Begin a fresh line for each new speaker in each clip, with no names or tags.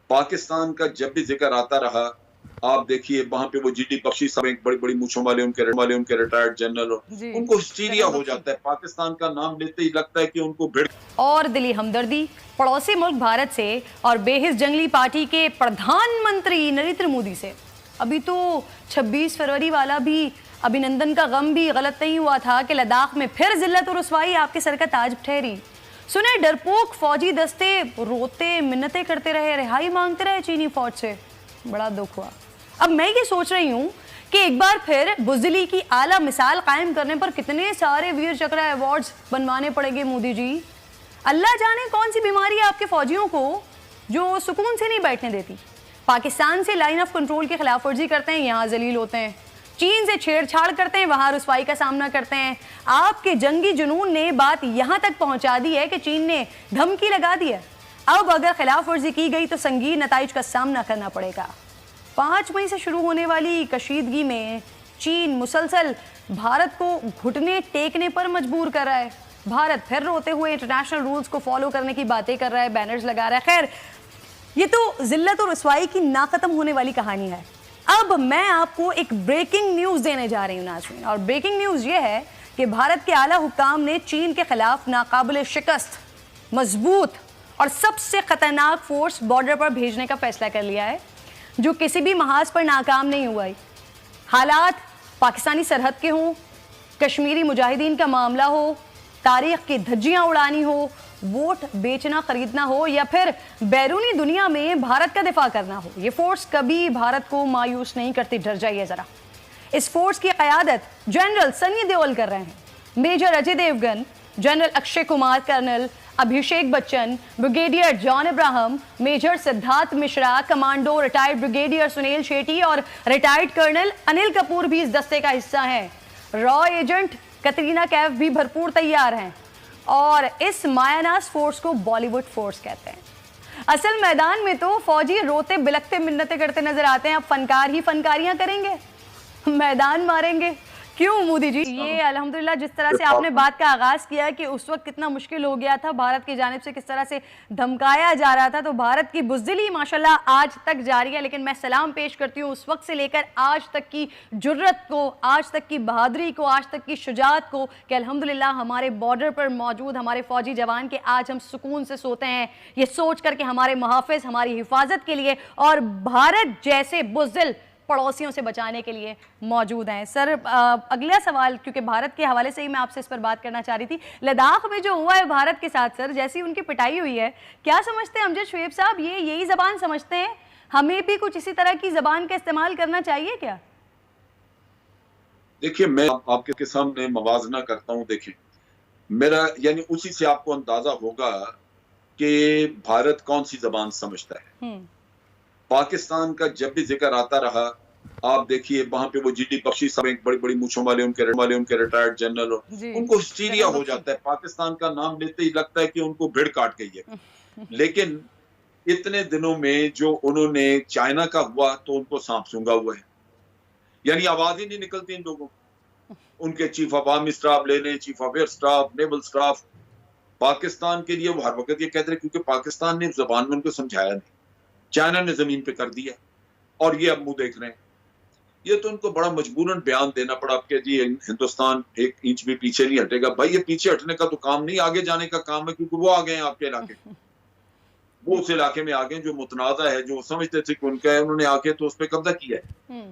पाकिस्तान का जब भी जिक्र आता रहा, आप देखिए वहां पे वो जीडी बख्शी साहब एक बड़ी बड़ी मूछों वाले उनके रिटायर्ड जनरल,
जी,
उनको हिस्टीरिया
जनरल
हो
बख्शी।
जाता है, पाकिस्तान का नाम लेते ही लगता है कि उनको भिड़
और दिली हमदर्दी पड़ोसी मुल्क भारत से और बेहिस जंगली पार्टी के प्रधानमंत्री नरेंद्र मोदी से। अभी तो 26 फरवरी वाला भी अभिनंदन का गम भी गलत नहीं हुआ था कि लद्दाख में फिर जिल्लत और रुसवाई आपके सर का ताज ठहरी। सुने डरपोक फौजी दस्ते रोते मिन्नतें करते रहे, रिहाई मांगते रहे चीनी फौज से। बड़ा दुख हुआ। अब मैं ये सोच रही हूँ कि एक बार फिर बुज़दिली की आला मिसाल कायम करने पर कितने सारे वीर चक्र अवार्ड्स बनवाने पड़ेंगे मोदी जी। अल्लाह जाने कौन सी बीमारी है आपके फौजियों को जो सुकून से नहीं बैठने देती। पाकिस्तान से लाइन ऑफ कंट्रोल की खिलाफ वर्जी करते हैं, यहाँ जलील होते हैं। चीन से छेड़छाड़ करते हैं, वहाँ रुसवाई का सामना करते हैं। आपके जंगी जुनून ने बात यहाँ तक पहुँचा दी है कि चीन ने धमकी लगा दी है। अब अगर खिलाफ वर्जी की गई तो संगीन नताइज का सामना करना पड़ेगा। 5 मई से शुरू होने वाली कशीदगी में चीन मुसलसल भारत को घुटने टेकने पर मजबूर कर रहा है। भारत फिर रोते हुए इंटरनेशनल रूल्स को फॉलो करने की बातें कर रहा है, बैनर्स लगा रहा है। खैर, ये तो जिल्लत और रुसवाई की ना खत्म होने वाली कहानी है। अब मैं आपको एक ब्रेकिंग न्यूज़ देने जा रही हूँ नाज़रीन, और ब्रेकिंग न्यूज़ ये है कि भारत के आला हुक्काम ने चीन के खिलाफ नाकाबिल शिकस्त, मजबूत और सबसे खतरनाक फोर्स बॉर्डर पर भेजने का फैसला कर लिया है, जो किसी भी महाज पर नाकाम नहीं हुआ है। हालात पाकिस्तानी सरहद के हों, कश्मीरी मुजाहिदीन का मामला हो, तारीख की धज्जियां उड़ानी हो, वोट बेचना खरीदना हो, या फिर बैरूनी दुनिया में भारत का दिफा करना हो, ये फोर्स कभी भारत को मायूस नहीं करती। डर जाइए जरा। इस फोर्स की क़यादत जनरल सनी देओल कर रहे हैं। Major Ajay Devgan, general Akshay Kumar, colonel Abhishek Bachchan, brigadier John Ibrahim, major Siddharth Mishra, commando retired brigadier Suniel Shetty और रिटायर्ड कर्नल अनिल कपूर भी इस दस्ते का हिस्सा हैं। रॉ एजेंट कतरीना कैफ भी भरपूर तैयार हैं, और इस मायानास फोर्स को बॉलीवुड फोर्स कहते हैं। असल मैदान में तो फौजी रोते बिलखते मिन्नतें करते नजर आते हैं। अब फनकार ही फनकारियां करेंगे, मैदान मारेंगे। क्यों मोदी जी? ये अल्हम्दुलिल्लाह जिस तरह से आपने बात का आगाज किया कि उस वक्त कितना मुश्किल हो गया था, भारत की जानिब से किस तरह से धमकाया जा रहा था, तो भारत की बुज़दिली माशाल्लाह आज तक जारी है। लेकिन मैं सलाम पेश करती हूँ उस वक्त से लेकर आज तक की जुर्रत को, आज तक की बहादुरी को, आज तक की शुजाअत को, कि अल्हम्दुलिल्लाह हमारे बॉर्डर पर मौजूद हमारे फौजी जवान के आज हम सुकून से सोते हैं, ये सोच कर के हमारे मुहाफ़िज़ हमारी हिफाजत के लिए और भारत जैसे बुज़दिल पड़ोसियों से बचाने के लिए मौजूद हैं। सर, अगला सवाल, क्योंकि भारत के हवाले से ही मैं आपसे इस पर बात करना चाह रही थी। लद्दाख में जो हुआ है भारत के साथ, सर, जैसी उनकी पिटाई हुई है, क्या समझते हैं अमजद शुएब साहब, ये यही ज़बान समझते हैं? हमें भी कुछ इसी तरह की ज़बान का इस्तेमाल करना चाहिए क्या?
देखिए, मैं आपके सामने मवाजना करता हूँ। देखिए, मेरा यानी उसी से आपको अंदाजा होगा कि भारत कौन सी जबान समझता है। पाकिस्तान का जब भी जिक्र आता रहा, आप देखिए वहां पे वो जीडी बख्शी साहब एक बड़ी बड़ी मूछों वाले उनके रिटायर्ड जनरल, उनको हिस्टीरिया हो जाता है, पाकिस्तान का नाम लेते ही लगता है कि उनको भिड़ काट गई है। लेकिन इतने दिनों में जो उन्होंने चाइना का हुआ तो उनको सांप सूंघा हुआ है, यानी आवाज ही नहीं निकलती इन लोगों। उनके चीफ ऑफ आर्मी स्टाफ ले लें, chief of air staff, naval staff, Pakistan के लिए वो हर वक्त ये कहते रहे, क्योंकि पाकिस्तान ने जबान में उनको समझाया नहीं, चाइना ने जमीन पे कर दिया, और ये अब मुंह देख रहे हैं। ये तो उनको बड़ा मजबूरन बयान देना पड़ा कि जी हिंदुस्तान 1 इंच भी पीछे नहीं हटेगा। भाई, ये पीछे हटने का तो काम नहीं, आगे जाने का काम है, क्योंकि वो आ गए हैं आपके इलाके, वो उस इलाके में आ गए जो मुतनाज़ा है, जो समझते थे कि उनका है, उन्होंने आके तो उस पर कब्जा किया है।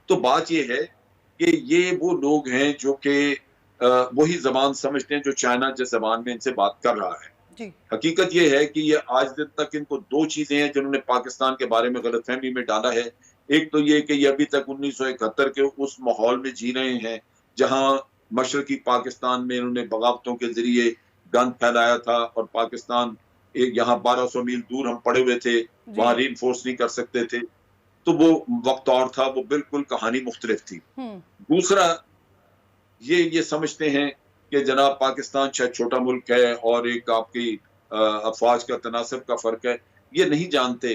तो बात ये है कि ये वो लोग हैं जो कि वही जबान समझते हैं जो चाइना जिस जबान में इनसे बात कर रहा है। हकीकत ये है कि ये आज दिन तक इनको 2 चीजें हैं जिन्होंने पाकिस्तान के बारे में गलतफहमी में डाला है। एक तो ये कि ये अभी तक 1971 के उस माहौल में जी रहे हैं जहां मशरकी पाकिस्तान में इन्होंने बगावतों के जरिए गंद फैलाया था, और पाकिस्तान एक यहाँ 1200 मील दूर हम पड़े हुए थे, वहां रीइंफोर्स नहीं कर सकते थे, तो वो वक्त और था, वो बिल्कुल कहानी मुख्तलिफ थी। दूसरा, ये समझते हैं कि जनाब पाकिस्तान शायद छोटा मुल्क है और एक आपकी अफवाज का तनासब का फर्क है। ये नहीं जानते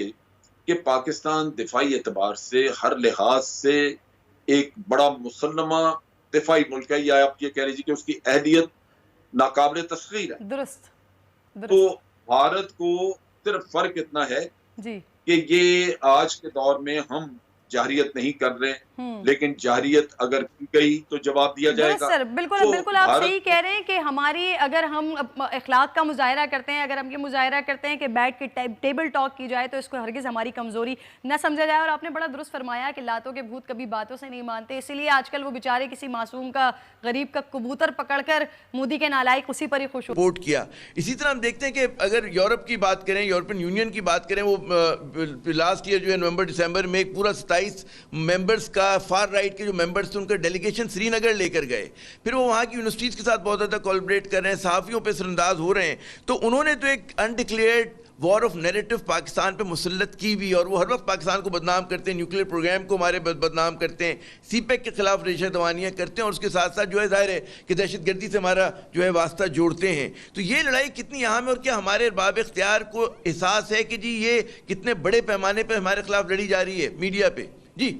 कि पाकिस्तान दिफाई एतबार से हर लिहाज से एक बड़ा मुसल्लमा दिफाई मुल्क है, या आप ये कह लीजिए कि उसकी अहलियत नाकाबिल तस्खीर है।
दुरुस्त।
तो भारत को सिर्फ फर्क इतना है
جی
کہ یہ آج کے دور میں ہم جہریت نہیں کر رہے، لیکن جہریت اگر کی گئی تو جواب دیا جائے گا.
سر بالکل آپ صحیح کہہ رہے ہیں کہ ہماری اگر ہم اخلاق کا مظاہرہ کرتے ہیں، اگر ہم یہ مظاہرہ کرتے ہیں کہ بیٹھ کے ٹیبل ٹاک کی جائے تو اس کو ہرگز ہماری کمزوری نہ سمجھا جائے. اور آپ نے بڑا درست فرمایا کہ لاتوں کے بھوت کبھی باتوں سے نہیں مانتے، اسی لیے آج کل وہ بیچارے کسی معصوم کا، غریب کا کبوتر پکڑ کر مودی کے نالائق اسی پر ہی خوش
ووٹ کیا. اسی طرح ہم دیکھتے ہیں کہ اگر یورپ کی بات کریں، یورپین یونین کی بات کریں، وہ لاسٹ ایئر جو ہے نومبر دسمبر میں ایک پورا 27 ممبرز کا فار رائٹ کے جو ممبرز تھے ان کا ڈیلیگیشن سری نگر لے کر گئے. پھر وہ وہاں کی یونیورسٹیز کے ساتھ بہت زیادہ کولابریٹ کر رہے ہیں، صحافیوں پہ سر انداز ہو رہے ہیں. تو انہوں نے تو ایک undeclared war of narrative Pakistan پہ مسلط کی بھی، اور وہ ہر وقت پاکستان کو بدنام کرتے ہیں، نیوکلیئر پروگرام کو ہمارے بدنام کرتے ہیں، سی پیک کے خلاف ریشہ دوانیاں کرتے ہیں، اور اس کے ساتھ ساتھ جو ہے ظاہر ہے کہ دہشت گردی سے ہمارا جو ہے واسطہ جوڑتے ہیں. تو یہ لڑائی کتنی اہم ہے، اور کیا ہمارے ارباب اختیار کو احساس ہے کہ جی یہ کتنے بڑے پیمانے پہ ہمارے خلاف لڑی جا رہی ہے میڈیا پہ؟ جی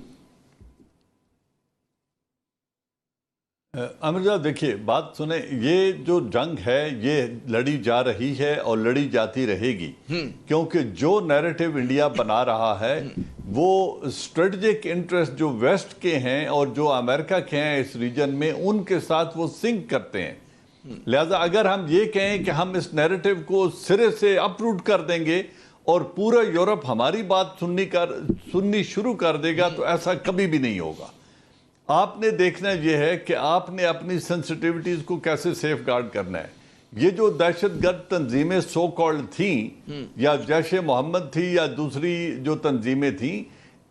عامر صاحب دیکھیے بات سنیں، یہ جو جنگ ہے یہ لڑی جا رہی ہے اور لڑی جاتی رہے گی، کیونکہ جو نیریٹو انڈیا بنا رہا ہے وہ اسٹریٹجک انٹرسٹ جو ویسٹ کے ہیں اور جو امریکہ کے ہیں اس ریجن میں، ان کے ساتھ وہ سنک کرتے ہیں. لہذا اگر ہم یہ کہیں کہ ہم اس نیریٹو کو سرے سے اپ روٹ کر دیں گے اور پورا یورپ ہماری بات سننی شروع کر دے گا تو ایسا کبھی بھی نہیں ہوگا. آپ نے دیکھنا یہ ہے کہ آپ نے اپنی سینسٹیوٹیز کو کیسے سیف گارڈ کرنا ہے. یہ جو دہشت گرد تنظیمیں سو کالڈ تھیں، یا جیش محمد تھی یا دوسری جو تنظیمیں تھیں،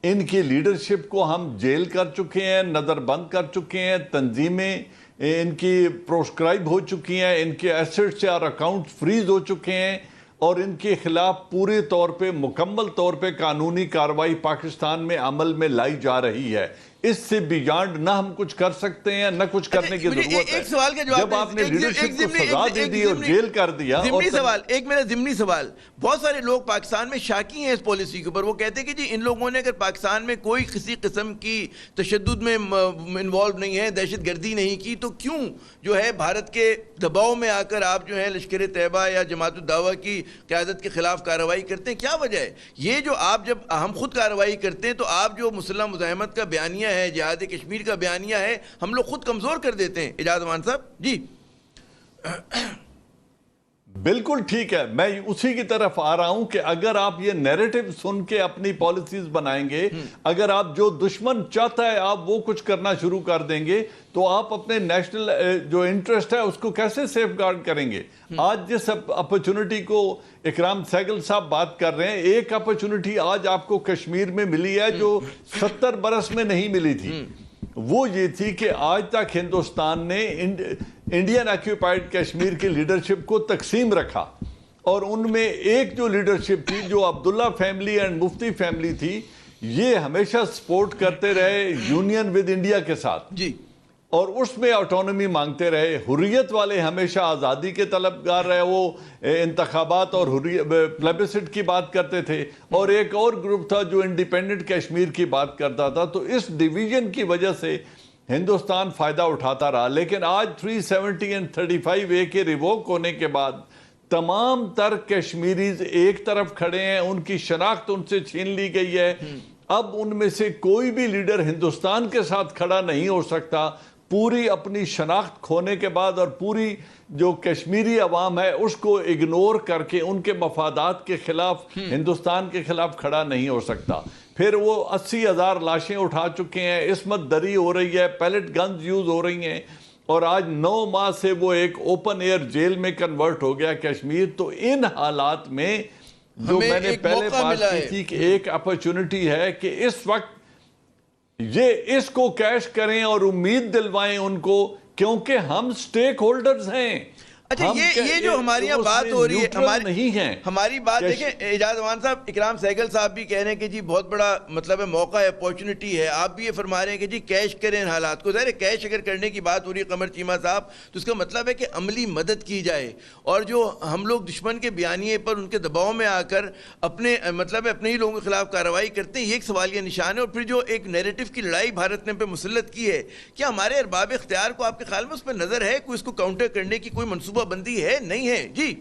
ان کی لیڈرشپ کو ہم جیل کر چکے ہیں، نظر بند کر چکے ہیں. تنظیمیں ان کی پروسکرائب ہو چکی ہیں، ان کے ایسٹس اور اکاؤنٹ فریز ہو چکے ہیں، اور ان کے خلاف پورے طور پہ مکمل طور پہ قانونی کارروائی پاکستان میں عمل میں لائی جا رہی ہے. اس سے بیانڈ نہ ہم کچھ کر سکتے ہیں نہ کچھ کرنے کی ضرورت ہے.
ایک سوال کا جواب،
جب آپ نے لیڈرشپ کو سزا دے دی اور جیل کر دیا.
ایک میرا ضمنی سوال، بہت سارے لوگ پاکستان میں شاکی ہیں اس پالیسی کے اوپر. وہ کہتے ہیں کہ جی ان لوگوں نے اگر پاکستان میں کوئی کسی قسم کی تشدد میں انوالو نہیں ہے، دہشت گردی نہیں کی، تو کیوں جو ہے بھارت کے دباؤ میں آ کر آپ جو ہے لشکر طیبہ یا جماعت الدعوہ کی قیادت کے خلاف کارروائی کرتے ہیں؟ کیا وجہ ہے یہ؟ جو آپ جب ہم خود کارروائی کرتے ہیں تو آپ جو مسلح مزاحمت کا بیانیہ ہے، جہاد کشمیر کا بیانیہ ہے، ہم لوگ خود کمزور کر دیتے ہیں. اعجاز امان صاحب جی
بالکل ٹھیک ہے. میں اسی کی طرف آ رہا ہوں کہ اگر آپ یہ نیریٹو سن کے اپنی پالیسیز بنائیں گے، اگر آپ جو دشمن چاہتا ہے آپ وہ کچھ کرنا شروع کر دیں گے، تو آپ اپنے نیشنل جو انٹرسٹ ہے اس کو کیسے سیف گارڈ کریں گے؟ آج جس اپرچونٹی کو اکرام سہگل صاحب بات کر رہے ہیں، ایک اپرچونٹی آج آپ کو کشمیر میں ملی ہے جو 70 برس میں نہیں ملی تھی. وہ یہ تھی کہ آج تک ہندوستان نے انڈین آکیوپائڈ کشمیر کی لیڈرشپ کو تقسیم رکھا، اور ان میں ایک جو لیڈرشپ تھی جو عبداللہ فیملی اینڈ مفتی فیملی تھی، یہ ہمیشہ سپورٹ کرتے رہے یونین ود انڈیا کے ساتھ جی، اور اس میں آٹونومی مانگتے رہے. حریت والے ہمیشہ آزادی کے طلبگار رہے، وہ انتخابات اور پلیبسٹ کی بات کرتے تھے. اور ایک اور گروپ تھا جو انڈیپینڈنٹ کشمیر کی بات کرتا تھا. تو اس ڈیویژن کی وجہ سے ہندوستان فائدہ اٹھاتا رہا. لیکن آج 370 اور 35A کے ریووک ہونے کے بعد تمام تر کشمیریز ایک طرف کھڑے ہیں، ان کی شناخت ان سے چھین لی گئی ہے. اب ان میں سے کوئی بھی لیڈر ہندوستان کے ساتھ کھڑا نہیں ہو سکتا. پوری اپنی شناخت کھونے کے بعد اور پوری جو کشمیری عوام ہے اس کو اگنور کر کے ان کے مفادات کے خلاف ہندوستان کے خلاف کھڑا نہیں ہو سکتا. پھر وہ 80,000 لاشیں اٹھا چکے ہیں، عصمت دری ہو رہی ہے، پیلٹ گنز یوز ہو رہی ہیں، اور آج 9 ماہ سے وہ ایک اوپن ایئر جیل میں کنورٹ ہو گیا کشمیر. تو ان حالات میں جو میں نے پہلے بات کی تھی کہ ایک اپرچونٹی ہے کہ اس وقت یہ اس کو کیش کریں اور امید دلوائیں ان کو، کیونکہ ہم سٹیک ہولڈرز ہیں.
اچھا یہ جو ہماری یہاں بات ہو رہی ہے ہماری بات دیکھیں اعجاز امان صاحب، اکرام سہگل صاحب بھی کہہ رہے ہیں کہ جی بہت بڑا مطلب ہے موقع ہے، اپارچونٹی ہے. آپ بھی یہ فرما رہے ہیں کہ جی کیش کریں ان حالات کو. ظاہر ہے کیش اگر کرنے کی بات ہو رہی ہے قمر چیمہ صاحب، تو اس کا مطلب ہے کہ عملی مدد کی جائے، اور جو ہم لوگ دشمن کے بیانیے پر ان کے دباؤ میں آ کر اپنے مطلب ہے اپنے ہی لوگوں کے خلاف کارروائی کرتے ہیں، یہ ایک سوالیہ نشان ہے. اور پھر جو ایک نیریٹو کی لڑائی بھارت نے پہ مسلط کی ہے، کیا ہمارے ارباب اختیار کو آپ کے خیال میں اس پہ نظر ہے؟ کوئی اس کو کاؤنٹر کرنے کی کوئی منصوبہ بندی ہے؟ نہیں ہے جی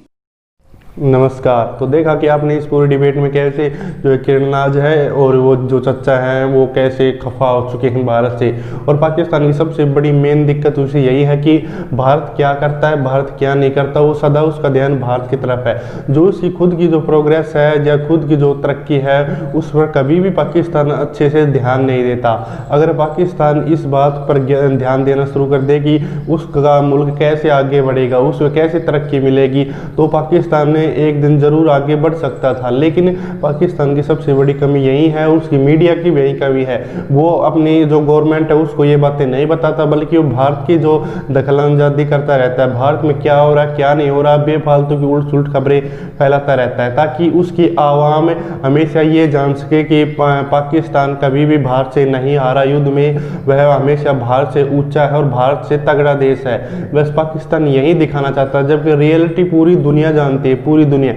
नमस्कार। तो देखा कि आपने इस पूरी डिबेट में कैसे जो किरनाज है और वो जो चचा हैं वो कैसे खफा हो चुके हैं भारत से। और पाकिस्तान की सबसे बड़ी मेन दिक्कत उसे यही है कि भारत क्या करता है, भारत क्या नहीं करता, वो सदा उसका ध्यान भारत की तरफ है। जो उसकी खुद की जो प्रोग्रेस है या खुद की जो तरक्की है उस पर कभी भी पाकिस्तान अच्छे से ध्यान नहीं देता। अगर पाकिस्तान इस बात पर ध्यान देना शुरू कर दे कि उसका मुल्क कैसे आगे बढ़ेगा, उसमें कैसे तरक्की मिलेगी, तो पाकिस्तान ने एक दिन जरूर आगे बढ़ सकता था। लेकिन पाकिस्तान की सबसे बड़ी कमी यही है, उसकी मीडिया की भी यही कमी है। वो अपनी जो गवर्नमेंट है उसको ये बातें नहीं बताता, बल्कि वो भारत की जो दखलंदाजी करता रहता है। भारत में क्या हो रहा है क्या नहीं हो रहा, बेफालतू की उल्ट सुलट खबरें फैलाता रहता है, ताकि उसकी आवाम हमेशा ये जान सके कि पाकिस्तान कभी भी भारत से नहीं हारा युद्ध में, वह हमेशा भारत से ऊंचा है और भारत से तगड़ा देश है। बस पाकिस्तान यही दिखाना चाहता है, जबकि रियलिटी पूरी दुनिया जानती है, पूरी दुनिया।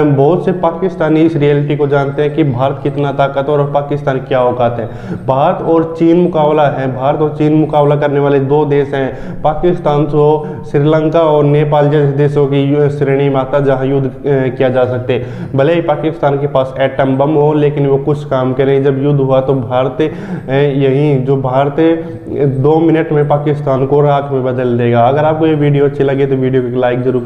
बहुत से पाकिस्तानी इस रियलिटी को जानते हैं कि भारत कितना ताकतवर और पाकिस्तान क्या औकात है। भारत और चीन मुकाबला है, भारत और चीन मुकाबला करने वाले दो देश हैं। पाकिस्तान तो श्रीलंका और नेपाल जैसे देशों की श्रेणी में आता जहाँ युद्ध किया जा सकते। भले ही पाकिस्तान के पास एटम बम हो, लेकिन वो कुछ काम करें। जब युद्ध हुआ तो भारत भारत 2 मिनट में पाकिस्तान को राख में बदल देगा। अगर आपको ये वीडियो अच्छी लगे तो वीडियो को लाइक जरूर